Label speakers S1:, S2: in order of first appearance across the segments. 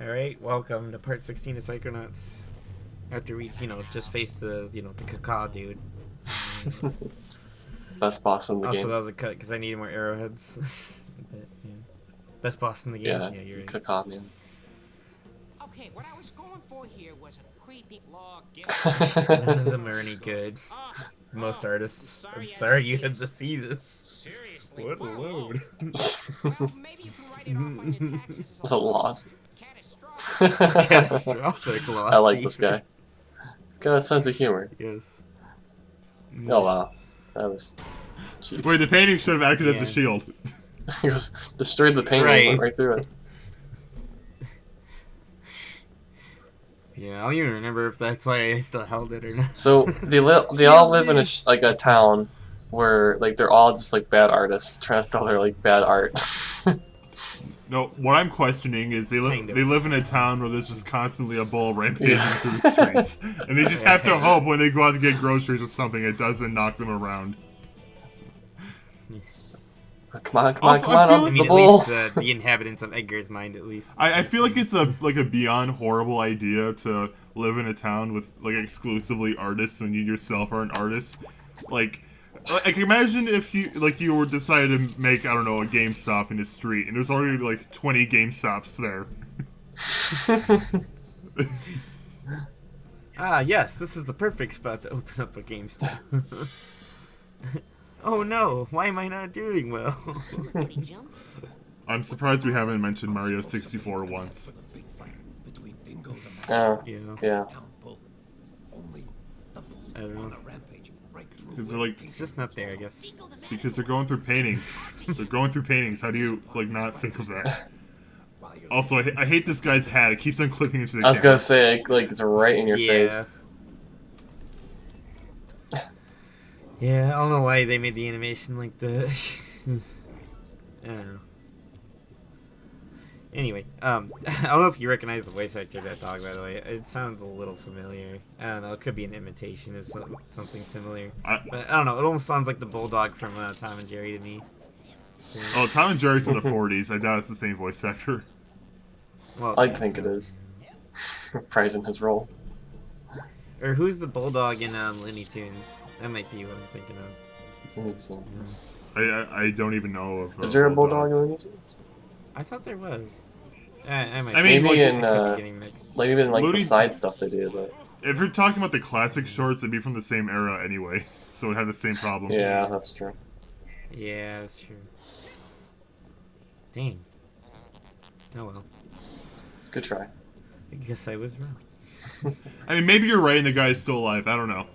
S1: Alright, welcome to part 16 of Psychonauts. After we, just faced the cacao dude.
S2: Best boss in the
S1: Also,
S2: game.
S1: that was a cut because I needed more arrowheads. But, yeah. Best boss in the game?
S2: Yeah,
S1: You're right.
S2: cacao man.
S3: Okay, what I was going for here was a creepy log.
S1: None of them are any good. Most artists. I'm sorry you had to see this.
S3: Seriously,
S1: What a load.
S3: Well, maybe you can write it off on your taxes as
S2: The loss.
S3: catastrophic.
S1: Catastrophic loss.
S2: I like this guy. He's got a sense of humor.
S1: Yes.
S2: Oh wow, that was cheap.
S4: Wait, the painting should have acted as a shield.
S2: He just destroyed the painting,
S1: Right.
S2: went right through it.
S1: Yeah, I don't even remember if that's why I still held it or not.
S2: So they all live in a town where they're all just bad artists trying to sell their bad art.
S4: No, what I'm questioning is they
S1: Kind of.
S4: live in a town where there's just constantly a bull rampaging through the streets, and they just have to hope when they go out to get groceries or something, it doesn't knock them around.
S2: Come on,
S4: Also, I feel
S2: on,
S4: like-
S2: the
S1: At
S2: bull.
S1: least the inhabitants of Edgar's mind, at least.
S4: I feel like it's a beyond horrible idea to live in a town with exclusively artists when you yourself are an artist. Like imagine if you were decided to make, I don't know, a GameStop in the street and there's already 20 GameStops there.
S1: Ah, yes, this is the perfect spot to open up a GameStop. Oh no, why am I not doing well?
S4: I'm surprised we haven't mentioned Mario 64 once.
S2: Yeah.
S1: I don't know.
S4: Because
S1: It's just not there, I guess.
S4: because they're going through paintings. They're going through paintings. How do you not think of that? Also, I hate this guy's hat. It keeps on clipping into the
S2: I was
S4: camera.
S2: gonna say it's right in your face.
S1: Yeah, I don't know why they made the animation like that. I don't know. Anyway, I don't know if you recognize the voice actor of that dog, by the way. It sounds a little familiar. I don't know, it could be an imitation of something similar. But I don't know, it almost sounds like the bulldog from Tom and Jerry to me.
S4: Oh, Tom and Jerry's from the 40s. I doubt it's the same voice actor.
S1: Well,
S2: I think it is. Praising his role.
S1: or who's the bulldog in Looney Tunes? That might be what I'm thinking of.
S2: Let me see.
S4: I don't even know of.
S2: Is there a bulldog in Looney Tunes?
S1: I thought there was. I might
S4: I mean,
S2: Maybe in
S1: getting mixed.
S2: maybe in the
S4: Looney-
S2: side stuff they do, but
S4: If you're talking about the classic shorts, it'd be from the same era anyway, so it'd have the same problem.
S2: yeah, that's true.
S1: Yeah, that's true. Dang. Oh well.
S2: Good try.
S1: I guess I was wrong.
S4: I mean, maybe you're right and the guy's still alive. I don't know.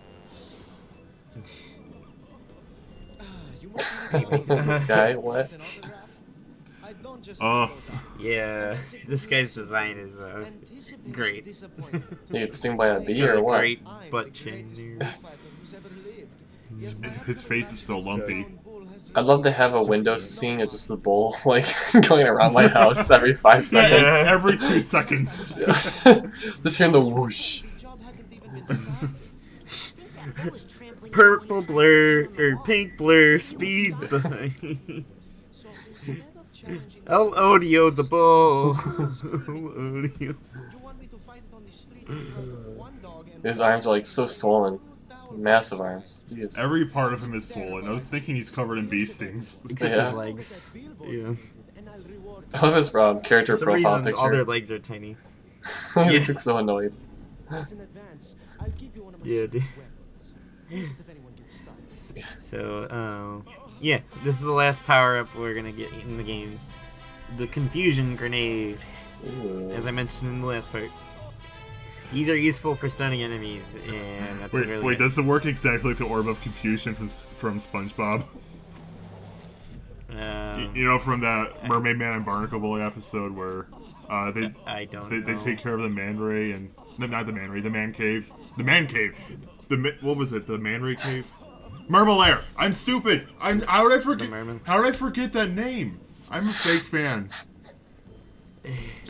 S2: This guy, what?
S1: Yeah, this guy's design is great.
S2: He gets stung by a bee or what?
S1: Great butt chin.
S4: His face is so lumpy.
S2: I'd love to have a window scene of just the bull going around my house every 5
S4: Yeah,
S2: seconds.
S4: it's every 2 seconds.
S2: Just hearing the whoosh.
S1: Purple blur or pink blur speed behind. El Odio the bull. El Odio.
S2: His arms are so swollen. Massive arms. Jeez.
S4: Every part of him is swollen. I was thinking he's covered in bee stings.
S1: Except
S2: Yeah.
S1: his legs. Yeah.
S2: I love his character
S1: For some
S2: profile
S1: reason, all their
S2: picture.
S1: legs are tiny.
S2: He looks so annoyed.
S1: Yeah, dude. So, yeah, this is the last power-up we're gonna get in the game. The Confusion Grenade,
S2: Ooh.
S1: as I mentioned in the last part. These are useful for stunning enemies, and that's really
S4: Wait,
S1: it.
S4: does it work exactly like the Orb of Confusion from SpongeBob? You know, from that Mermaid Man and Barnacle Boy episode where they
S1: I don't
S4: they
S1: know.
S4: take care of the Man Ray and no, not the Man Ray, the Man Cave, what was it? The Man Ray Cave, Mermalair. I'm stupid. How did I forget? How did I forget that name? I'm a fake fan.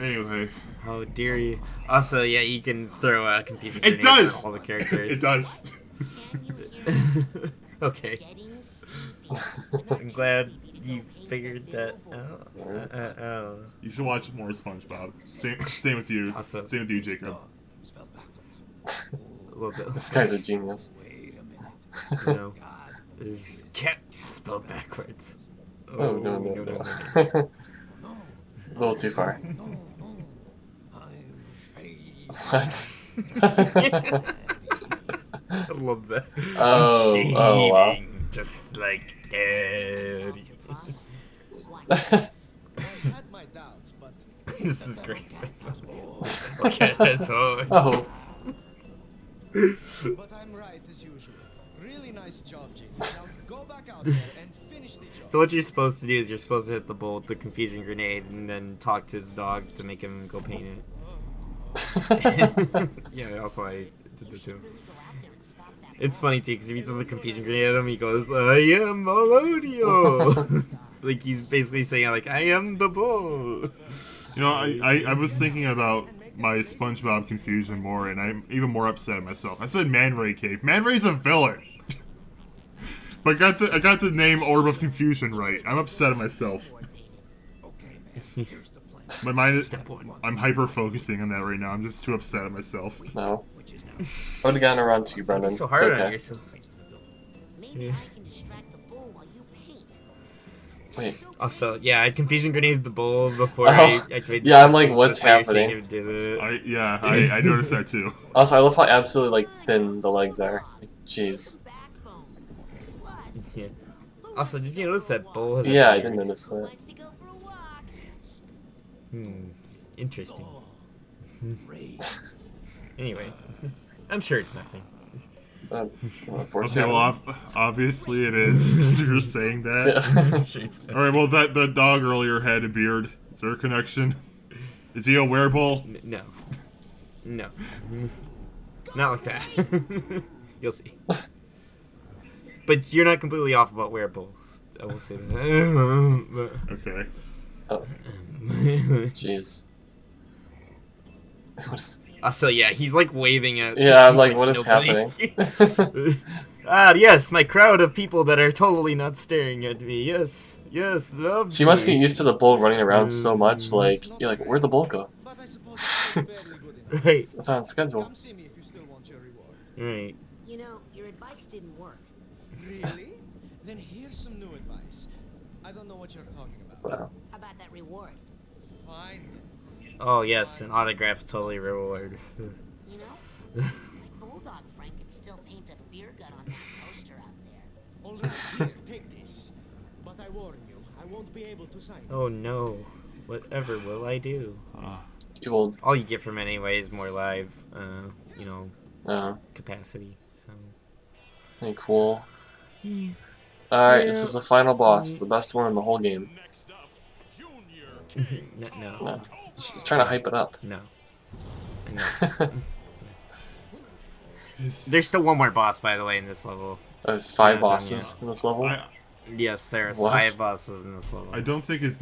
S4: Anyway.
S1: How dare you? Also, yeah, you can throw a Confusion
S4: It
S1: Grenade
S4: does!
S1: on all the characters.
S4: It does.
S1: Okay. I'm glad you figured that out? Oh.
S4: You should watch more SpongeBob. Same with you.
S1: Awesome.
S4: Same with you, Jacob.
S1: A little bit.
S2: This guy's a genius.
S1: You know, is cat spelled backwards.
S2: Oh, no. A little too far. What?
S1: I love that.
S2: Oh, wow.
S1: Just like daddy. This is great. Okay, so.
S2: Oh.
S5: But I'm right as usual. Really nice job, Jake. Now go back out there and finish the job.
S1: So what you're supposed to do is you're supposed to hit the bowl with the confusion grenade and then talk to the dog to make him go paint it. Yeah, also I did this too. It's funny too, because if you throw the confusion grenade at him, he goes, I am Melodio! Like, he's basically saying, like, I am the bull!
S4: You know, I was thinking about my SpongeBob confusion more, and I'm even more upset at myself. I said Man Ray Cave. Man Ray's a villain! But I got the name Orb of Confusion right. I'm upset at myself. My mind is, I'm hyper-focusing on that right now. I'm just too upset at myself.
S2: No. I would have gotten around to you, Brendan.
S1: So
S2: It's
S1: hard
S2: okay.
S1: on yourself.
S3: Maybe I can distract the bull while you paint.
S2: Wait.
S1: Also, yeah, I confusion grenades the bull before
S2: Oh,
S1: I activated
S2: yeah, I'm like,
S1: the
S2: what's
S1: fire seeing
S2: happening?
S1: him do it.
S4: I noticed that too.
S2: Also, I love how absolutely, like, thin the legs are. Jeez.
S1: Yeah. Also, did you notice that bull has a
S2: Yeah, I
S1: beard?
S2: didn't notice that.
S3: Likes to go for a walk.
S1: Interesting. Anyway, I'm sure it's nothing.
S4: Okay, well, obviously it is. You're saying that.
S1: I'm sure it's nothing.
S4: Alright, well, the dog earlier had a beard. Is there a connection? Is he a werebull?
S1: No. No. Not like that. You'll see. But you're not completely off about wearables. I will say that.
S4: Okay.
S2: Oh, jeez. What is...
S1: So yeah, he's like waving at.
S2: Yeah, I'm like, what is
S1: nobody.
S2: happening?
S1: Yes, my crowd of people that are totally not staring at me. Yes, love.
S2: She must get used to the bull running around so much, like, you're like, where'd the bull go?
S5: But I suppose it's barely good enough.
S1: Right.
S2: It's on schedule.
S5: Come see me if you still want your reward.
S1: Right.
S3: You know, your advice didn't work.
S5: Really? Then here's some new advice. I don't know what you're talking about.
S2: Wow.
S3: How about that reward?
S5: Fine.
S1: Oh yes, an autograph's totally reward.
S3: You know, my bulldog friend could still paint a beer gut on that poster out there.
S5: All right, here, take this. But I warn you, I won't be able to sign it.
S1: Oh no, whatever will I do?
S2: You will...
S1: All you get from it anyway is more live, capacity. So.
S2: Hey, cool. Alright, this is the final boss, the best one in the whole game.
S1: No.
S2: No. She's trying to hype it up.
S1: No. There's still one more boss, by the way, in this level.
S2: There's 5
S1: Yeah,
S2: bosses in this level.
S1: Yes, there's
S2: What?
S1: 5 bosses in this level.
S4: I don't think his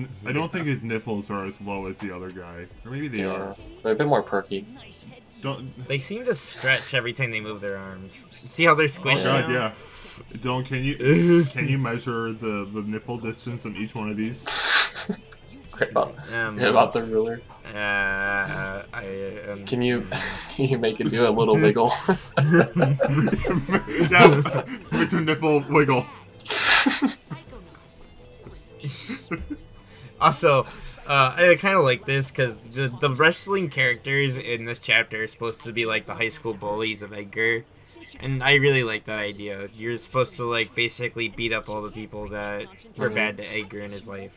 S4: nipples are as low as the other guy, or maybe they
S2: Yeah,
S4: are.
S2: they're a bit more perky.
S4: Don't.
S1: They seem to stretch every time they move their arms. See how they're
S4: Oh
S1: squished
S4: god,
S1: now?
S4: yeah. Don't. Can you measure the nipple distance on each one of these?
S2: About the ruler. Can you make it do a little wiggle?
S4: Yeah, make the nipple wiggle.
S1: Also, I kind of like this because the wrestling characters in this chapter are supposed to be like the high school bullies of Edgar, and I really like that idea. You're supposed to like basically beat up all the people that were bad to Edgar in his life,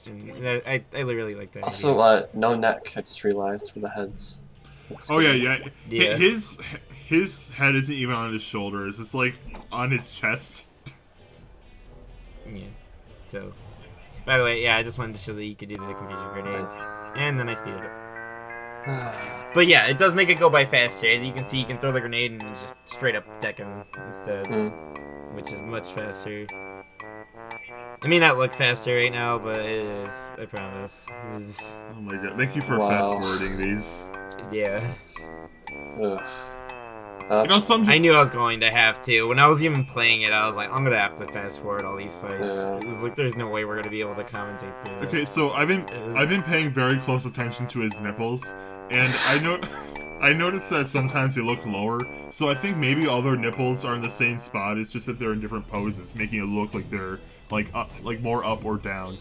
S1: and I really like that.
S2: Also, no neck, I just realized, for the heads. It's
S4: Oh yeah.
S1: Yeah.
S4: His head isn't even on his shoulders. It's like on his chest.
S1: Yeah. So, by the way, yeah, I just wanted to show that you could do the confusion grenades, and then I speed it up. But yeah, it does make it go by faster. As you can see, you can throw the grenade and just straight up deck him instead, which is much faster. It may not look faster right now, but it is. I promise.
S4: Oh my god! Thank you for
S2: Wow.
S4: fast forwarding these.
S1: Yeah.
S2: Ugh.
S4: You know,
S1: I knew I was going to have to. When I was even playing it, I was like, I'm gonna have to fast forward all these fights.
S2: Yeah.
S1: It was like, there's no way we're gonna be able to commentate through this.
S4: Okay, so I've been paying very close attention to his nipples, and I noticed that sometimes they look lower. So I think maybe all their nipples are in the same spot. It's just that they're in different poses, making it look like they're like more up or down.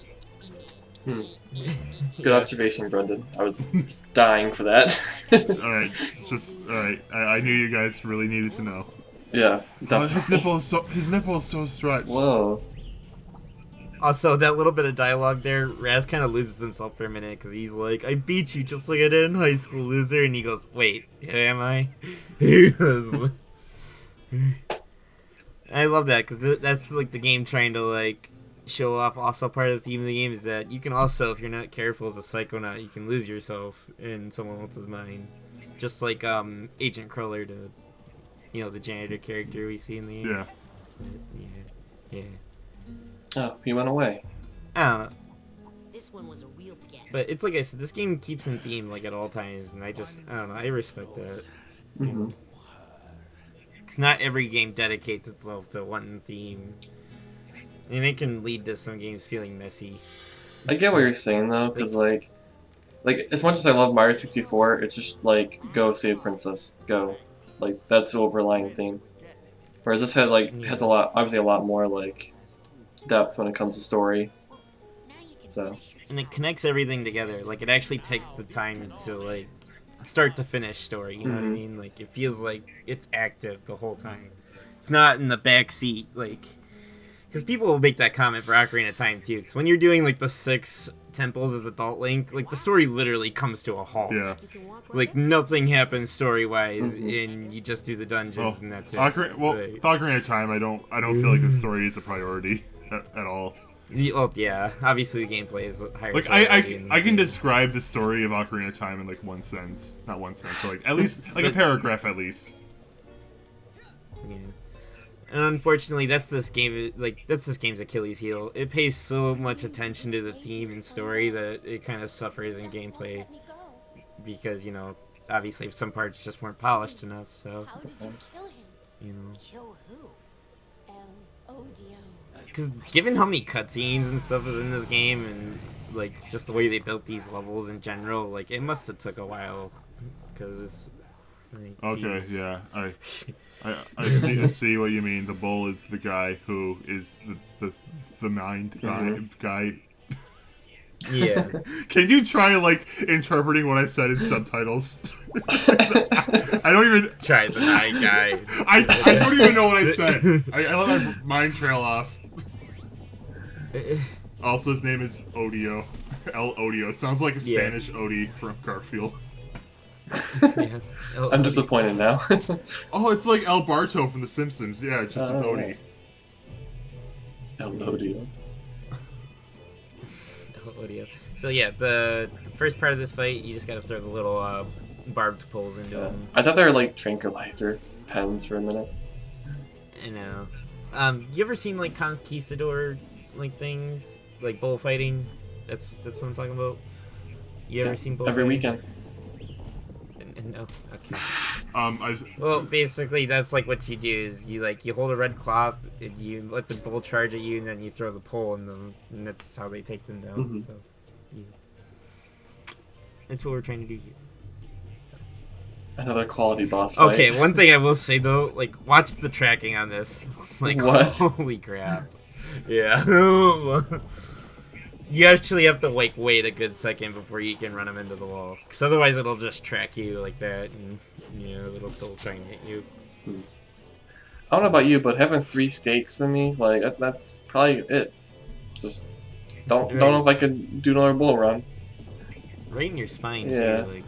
S2: Good observation, Brendan. I was just dying for that.
S4: Alright, I knew you guys really needed to know.
S2: Yeah,
S4: Oh,
S2: definitely.
S4: his nipple is so stretched.
S2: Whoa.
S1: Also, that little bit of dialogue there, Raz kind of loses himself for a minute because he's like, I beat you just like I did in high school, loser. And he goes, wait, am I? He goes, I love that because that's like the game trying to like show off. Also, part of the theme of the game is that you can also, if you're not careful as a psychonaut, you can lose yourself in someone else's mind. Just like Agent Cruller did. You know, the janitor character we see in the game. Yeah.
S2: Oh, he went away.
S1: I don't know.
S3: This one was a real get.
S1: But it's like I said, this game keeps in theme like at all times, and I don't know, I respect that.
S2: Mm-hmm.
S1: Because not every game dedicates itself to one theme. And it can lead to some games feeling messy.
S2: I get what you're saying though, because like as much as I love Mario 64, it's just like go save princess, go, like that's the overlying theme. Whereas this has a lot, obviously a lot more like depth when it comes to story. So.
S1: And it connects everything together. Like it actually takes the time to like start to finish story. You know what I mean? Like it feels like it's active the whole time. It's not in the back seat like. Because people will make that comment for Ocarina of Time too. Because when you're doing like the 6 temples as adult Link, like the story literally comes to a halt.
S4: Yeah.
S1: Like nothing happens story wise, and you just do the dungeons and that's it.
S4: With Ocarina of Time, I don't feel like the story is a priority at all.
S1: Oh yeah, obviously the gameplay is higher.
S4: Like I can describe the story of Ocarina of Time in like one sentence, not one sentence, but like at least like a paragraph at least.
S1: Yeah. And unfortunately, that's this game's Achilles heel. It pays so much attention to the theme and story that it kind of suffers in gameplay because, you know, obviously some parts just weren't polished enough. So,
S6: How did you kill him?
S1: you know,
S3: Kill who?
S6: L-O-D-O.
S1: because given how many cutscenes and stuff is in this game and like just the way they built these levels in general, like it must have took a while because it's. Like,
S4: Okay,
S1: geez.
S4: yeah, I see what you mean. The bull is the guy who is the mind guy.
S1: Yeah.
S4: Can you try like interpreting what I said in subtitles? I don't even
S1: Try the night guy.
S4: I don't even know what I said. I let my mind trail off. Also, his name is Odio. El Odio. Sounds like a Spanish Odie from Garfield.
S1: Yeah.
S2: I'm disappointed now.
S4: Oh, it's like El Barto from The Simpsons. Yeah, just with Odie.
S2: L-O-D-O.
S1: Audio. So yeah, the first part of this fight, you just gotta throw the little barbed poles into them.
S2: I thought they were like tranquilizer pens for a minute.
S1: I know. You ever seen like conquistador like things like bullfighting? That's what I'm talking about. You ever seen bullfighting?
S2: Every weekend.
S1: No. Okay.
S2: Oh.
S1: Well, basically, that's like what you do is you hold a red cloth, and you let the bull charge at you, and then you throw the pole in them, and that's how they take them down. So, yeah. That's what we're trying to do here.
S2: Another quality boss fight.
S1: Okay, one thing I will say though, like, watch the tracking on this. Like,
S2: what?
S1: Holy crap! Yeah. You actually have to like wait a good second before you can run them into the wall, because otherwise it'll just track you like that, and you know it'll still try and hit you.
S2: I don't know about you, but having 3 stakes in me, like that's probably it. Just don't know if I could do another bull run.
S1: Right in your spine
S2: Yeah.
S1: too. Like,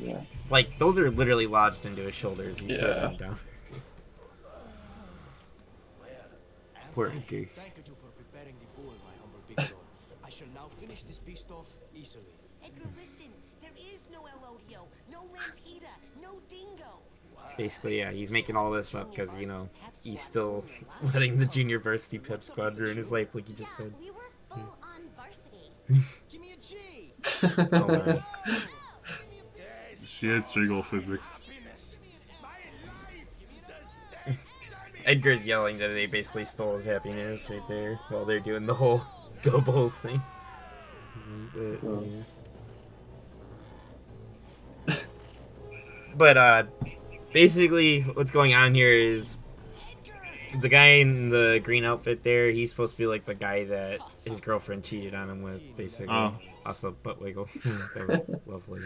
S2: Yeah.
S1: like those are literally lodged into his shoulders. And
S2: Yeah.
S1: down. Poor Edgar.
S5: Thank you for preparing the bull, my humble Victor. I shall now finish this beast off easily.
S3: Edgar, listen. There is no Elodio, no Lampita, no Dingo.
S1: Basically, yeah, he's making all this up because you know he's still letting the junior varsity pep squad ruin his life, like you just said.
S6: We were full on varsity.
S5: Give me a G.
S1: Oh, man.
S4: She has jiggle physics.
S1: Edgar's yelling that they basically stole his happiness right there while they're doing the whole Go Bulls thing. But basically what's going on here is the guy in the green outfit there, he's supposed to be like the guy that his girlfriend cheated on him with, basically.
S4: Oh.
S1: Also, butt wiggle. That was lovely.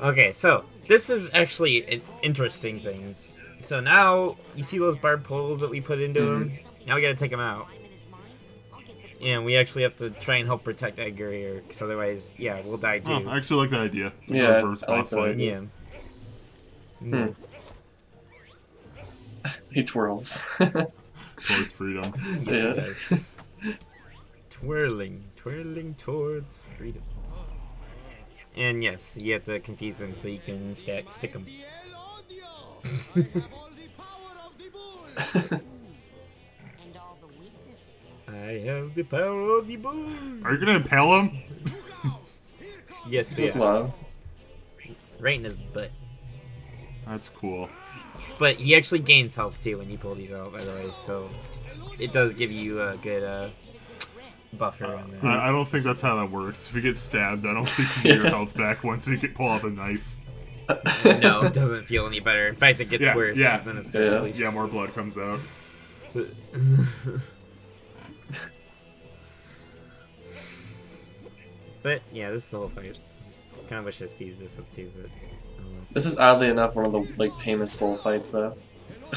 S1: Okay, so this is actually an interesting thing. So now, you see those barbed poles that we put into him? Now we gotta take them out. And we actually have to try and help protect Edgar here, because otherwise, yeah, we'll die too.
S4: Oh, I actually like that idea. It's a
S2: Yeah,
S4: reverse
S2: I like
S4: boss
S2: that
S4: fight.
S2: idea.
S1: Yeah.
S2: He twirls.
S4: Towards freedom.
S1: Yes,
S2: Yeah.
S1: it does. Twirling towards freedom. And yes, you have to confuse them so you can stick them.
S3: And all the weaknesses.
S1: I have the power of the bull.
S4: Are you gonna impale him?
S1: Yes, we are.
S2: Wow.
S1: Right in his butt.
S4: That's cool.
S1: But he actually gains health too when you pull these out, by the way, so it does give you a good buffer on that.
S4: I don't think that's how that works. If you get stabbed, I don't think you get your health back once you can pull out a knife.
S1: No, it doesn't feel any better. In fact, it gets
S4: Yeah,
S1: worse.
S4: yeah.
S1: Then it's
S2: Yeah.
S4: Yeah, more blood comes out.
S1: But yeah, this is the whole fight. Kind of wish I speeded this up too, but I don't know.
S2: This is oddly enough one of the like tamest bullfights though.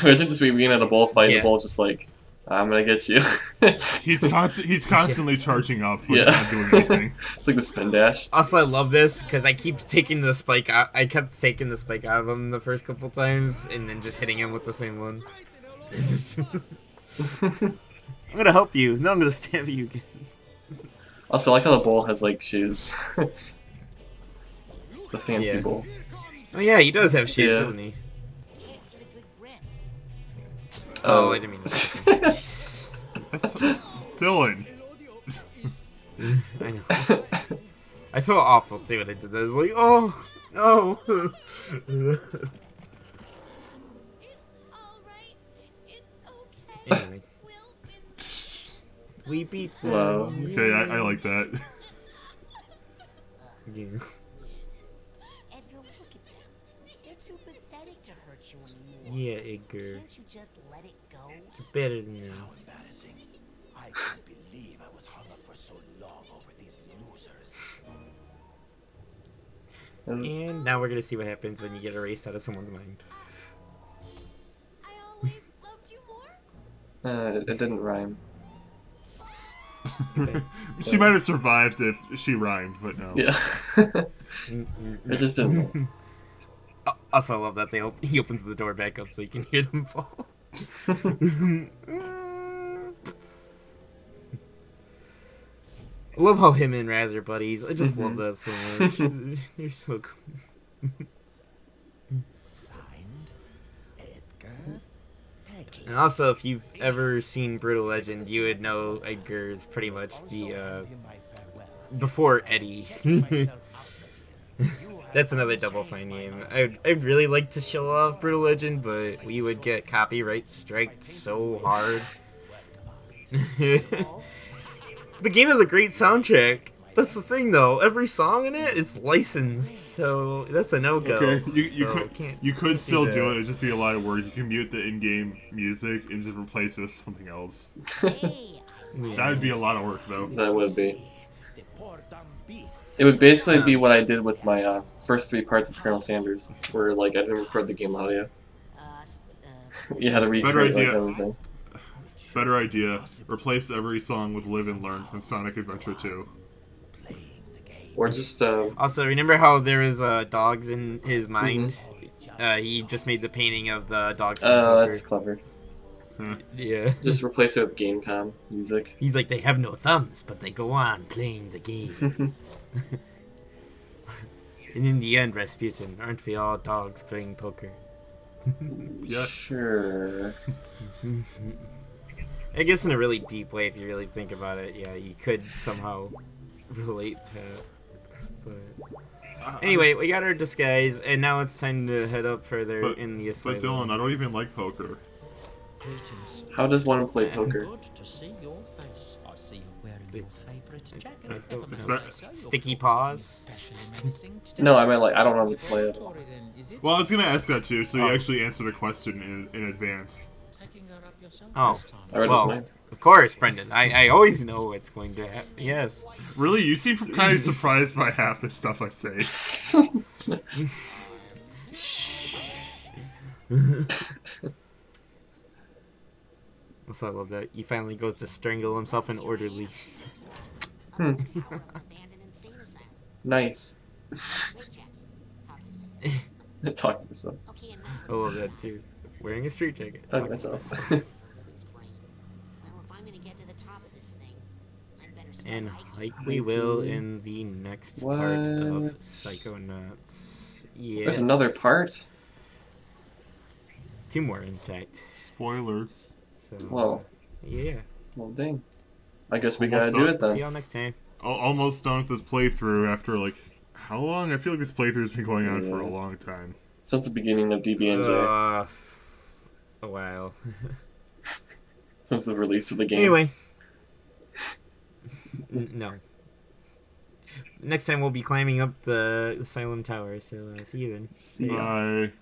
S2: Imagine just being at a bullfight and
S1: Yeah.
S2: the bull's just like, I'm gonna get you.
S4: He's constantly charging up, but
S2: Yeah.
S4: he's not doing anything.
S2: It's like the spin dash.
S1: Also, I love this because I keep taking the spike out. I kept taking the spike out of him the first couple times, and then just hitting him with the same one. I'm gonna help you. No, I'm gonna stab you again.
S2: Also, I like how the bull has like shoes. It's a fancy
S1: Yeah.
S2: bull.
S1: Oh yeah, he does have shoes,
S2: Yeah.
S1: doesn't he?
S3: Can't get a good grip.
S1: Oh, I didn't mean that.
S4: That's, Dylan.
S1: I know. I felt awful too when I did that. I was like, oh no.
S6: It's alright. It's okay.
S1: Anyway,
S6: We'll finish.
S1: we beat them.
S2: Wow.
S4: Okay, I like that.
S1: Yeah.
S3: Edgar, look at them. They're too pathetic to hurt you anymore.
S1: Yeah, Edgar.
S3: Can't you just let it go?
S1: You're better than that.
S7: Embarrassing. I can't believe I was hung up for so long over these losers.
S1: And now we're gonna see what happens when you get erased out of someone's mind.
S6: I always loved you more.
S2: It didn't rhyme.
S4: She might have survived if she rhymed, but no.
S2: Yeah. It just didn't.
S1: Also, I love that he opens the door back up so you can hear them fall. I love how him and Raz are buddies. I just love that so much. They're so cool.
S7: Signed, Edgar. Peggy.
S1: And also, if you've ever seen Brutal Legend, you would know Edgar is pretty much the
S7: My farewell.
S1: before Eddie. That's another Double Fine name. I'd really like to show off Brutal Legend, but we would get copyright striked so hard. The game has a great soundtrack. That's the thing, though. Every song in it is licensed, so that's a no-go.
S4: Okay, you
S1: So,
S4: could
S1: can't
S4: you could
S1: do
S4: still do
S1: that.
S4: it. It'd just be a lot of work. You can mute the in-game music and just replace it with something else.
S3: Hey,
S1: Yeah.
S4: That would be a lot of work, though.
S2: That would be.
S7: The poor dumb beasts.
S2: It would basically be what I did with my first 3 parts of Colonel Sanders, where like I didn't record the game audio. You had to recreate like
S4: idea.
S2: everything.
S4: Better idea. Replace every song with "Live and Learn" from Sonic Adventure 2.
S7: Playing the game.
S2: Or just
S1: Also, remember how there was dogs in his mind? He just made the painting of the dogs. playing poker.
S2: that's clever.
S1: Yeah.
S2: Just replace it with Gamecom music.
S1: He's like, they have no thumbs, but they go on playing the game. And in the end, Rasputin, aren't we all dogs playing poker?
S4: Yes.
S2: Sure.
S1: I guess in a really deep way, if you really think about it, yeah, you could somehow relate that. But Anyway, we got our disguise, and now it's time to head up further in the asylum.
S4: But Dylan, I don't even like poker.
S5: Greetings.
S2: How does one play poker?
S5: Good to see your face. I see you're wearing your favorite jacket.
S1: I don't
S5: Never
S1: know.
S5: mind.
S1: Sticky paws?
S5: Special amazing today.
S2: No, I meant like I don't know how to play it.
S4: Well, I was gonna ask that too, so you actually answered a question in advance.
S5: Taking her up yourself
S1: Oh.
S5: this time.
S2: I read his
S1: Well,
S2: mind.
S1: of course, Brendan. I always know what's going to happen. Yes.
S4: Really, you seem kind of surprised by half the stuff I say.
S1: Also, I love that. He finally goes to strangle himself in orderly.
S3: Abandoned insane asylum.
S2: Nice.
S3: Great jacket.
S2: Talking to myself.
S3: Okay, and
S1: I love that too. Wearing a street jacket.
S2: Talking to myself.
S3: his brain. Well, if I'm gonna get to the top of this thing, I'd better start
S1: And
S3: hiking.
S1: like we will in the next part of
S2: What?
S1: Psychonauts. Yes.
S2: There's another part?
S1: 2 more, in fact.
S4: Spoilers.
S1: So,
S2: Whoa.
S1: yeah.
S2: Well, dang. I guess we
S4: Almost
S2: gotta do
S4: done.
S2: it
S1: See
S2: then.
S1: y'all next time.
S4: Almost done with this playthrough after like how long? I feel like this playthrough's been going on for a
S2: Yeah.
S4: long time.
S2: Since the beginning of DB&J.
S1: A while.
S2: Since the release of the game.
S1: Anyway. No. Next time we'll be climbing up the asylum tower, so see you then.
S2: See ya.
S4: Bye.